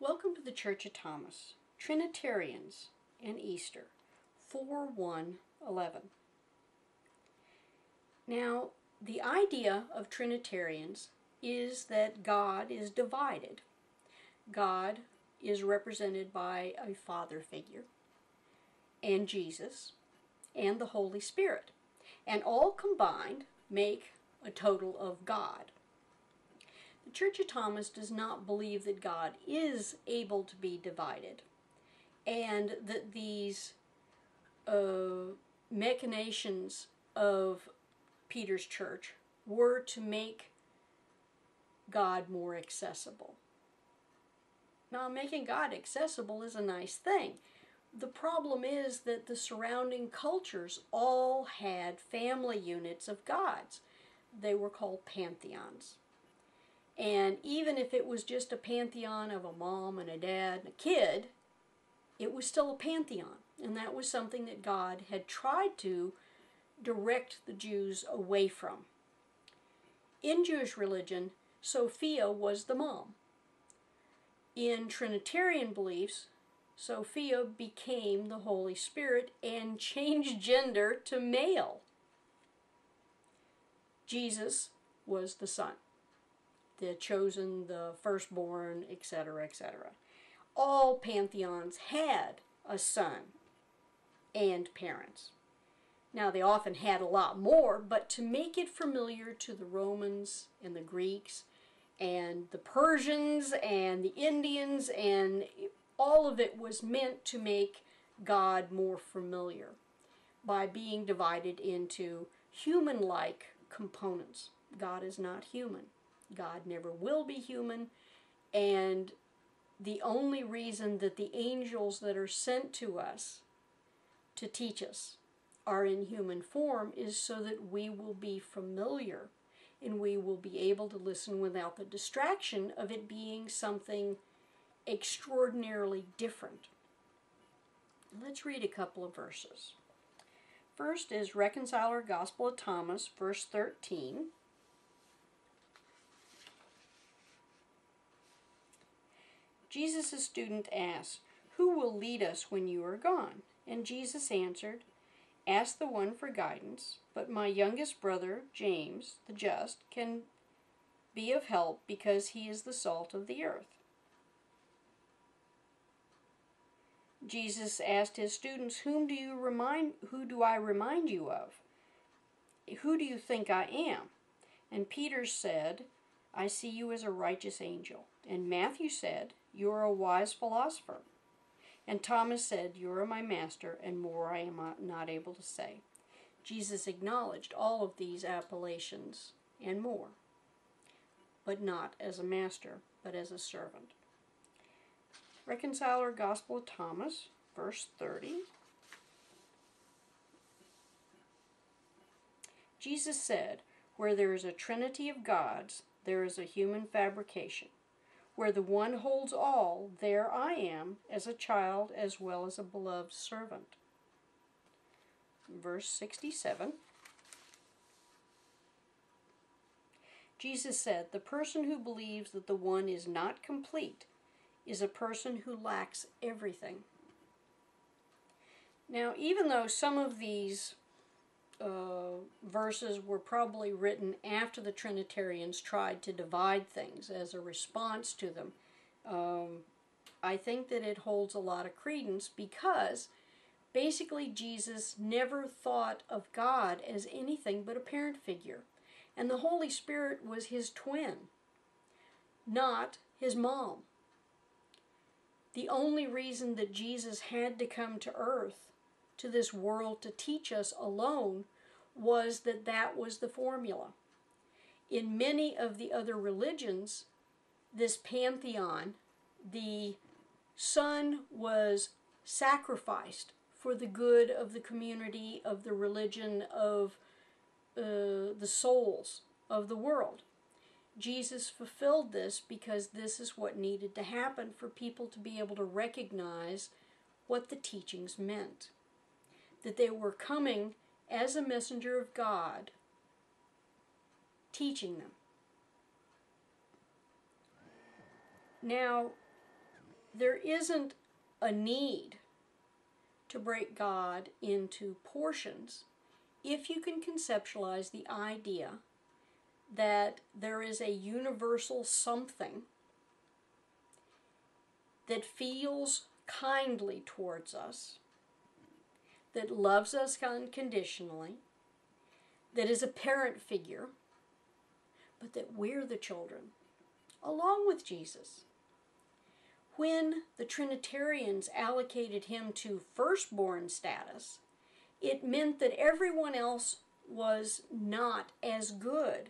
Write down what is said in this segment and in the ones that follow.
Welcome to the Church of Thomas, Trinitarians, and Easter, 4-1-11. Now, the idea of Trinitarians is that God is divided. God is represented by a Father figure, and Jesus, and the Holy Spirit, and all combined make a total of God. The Church of Thomas does not believe that God is able to be divided, and that these machinations of Peter's church were to make God more accessible. Now, making God accessible is a nice thing. The problem is that the surrounding cultures all had family units of gods. They were called pantheons. And even if it was just a pantheon of a mom and a dad and a kid, it was still a pantheon. And that was something that God had tried to direct the Jews away from. In Jewish religion, Sophia was the mom. In Trinitarian beliefs, Sophia became the Holy Spirit and changed gender to male. Jesus was the Son, the chosen, the firstborn, etc., etc. All pantheons had a son and parents. Now, they often had a lot more, but to make it familiar to the Romans and the Greeks and the Persians and the Indians, and all of it was meant to make God more familiar by being divided into human-like components. God is not human. God never will be human, and the only reason that the angels that are sent to us to teach us are in human form is so that we will be familiar and we will be able to listen without the distraction of it being something extraordinarily different. Let's read a couple of verses. First is Reconciler Gospel of Thomas, verse 13. Jesus' student asked, "Who will lead us when you are gone?" And Jesus answered, "Ask the one for guidance, but my youngest brother, James, the just, can be of help because he is the salt of the earth." Jesus asked his students, who do I remind you of? Who do you think I am? And Peter said, "I see you as a righteous angel." And Matthew said, "You are a wise philosopher." And Thomas said, "You are my master," and more I am not able to say. Jesus acknowledged all of these appellations and more, but not as a master, but as a servant. Reconciler Gospel of Thomas, verse 30. Jesus said, "Where there is a trinity of gods, there is a human fabrication. Where the one holds all, there I am, as a child as well as a beloved servant." Verse 67. Jesus said, "The person who believes that the one is not complete is a person who lacks everything." Now, even though some of these verses were probably written after the Trinitarians tried to divide things as a response to them, I think that it holds a lot of credence because basically Jesus never thought of God as anything but a parent figure. And the Holy Spirit was his twin, not his mom. The only reason that Jesus had to come to earth, to this world, to teach us alone, was that that was the formula. In many of the other religions, this pantheon, the Son was sacrificed for the good of the community, of the religion, of the souls of the world. Jesus fulfilled this because this is what needed to happen for people to be able to recognize what the teachings meant. That they were coming as a messenger of God, teaching them. Now, there isn't a need to break God into portions if you can conceptualize the idea that there is a universal something that feels kindly towards us, that loves us unconditionally, that is a parent figure, but that we're the children, along with Jesus. When the Trinitarians allocated him to firstborn status, it meant that everyone else was not as good.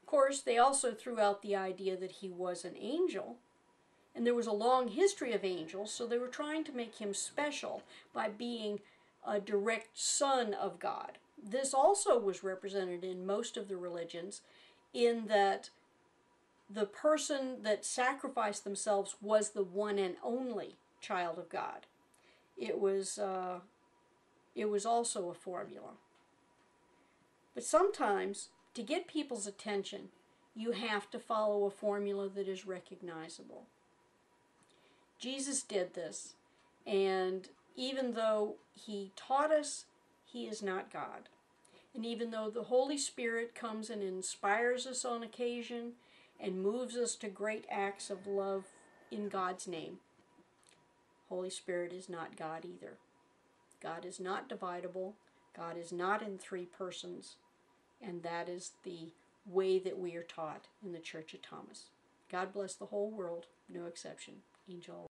Of course, they also threw out the idea that he was an angel, and there was a long history of angels, so they were trying to make him special by being a direct son of God. This also was represented in most of the religions, in that the person that sacrificed themselves was the one and only child of God. It was also a formula. But sometimes, to get people's attention, you have to follow a formula that is recognizable. Jesus did this, and even though he taught us, he is not God. And even though the Holy Spirit comes and inspires us on occasion and moves us to great acts of love in God's name, Holy Spirit is not God either. God is not dividable. God is not in three persons. And that is the way that we are taught in the Church of Thomas. God bless the whole world, no exception. Angel.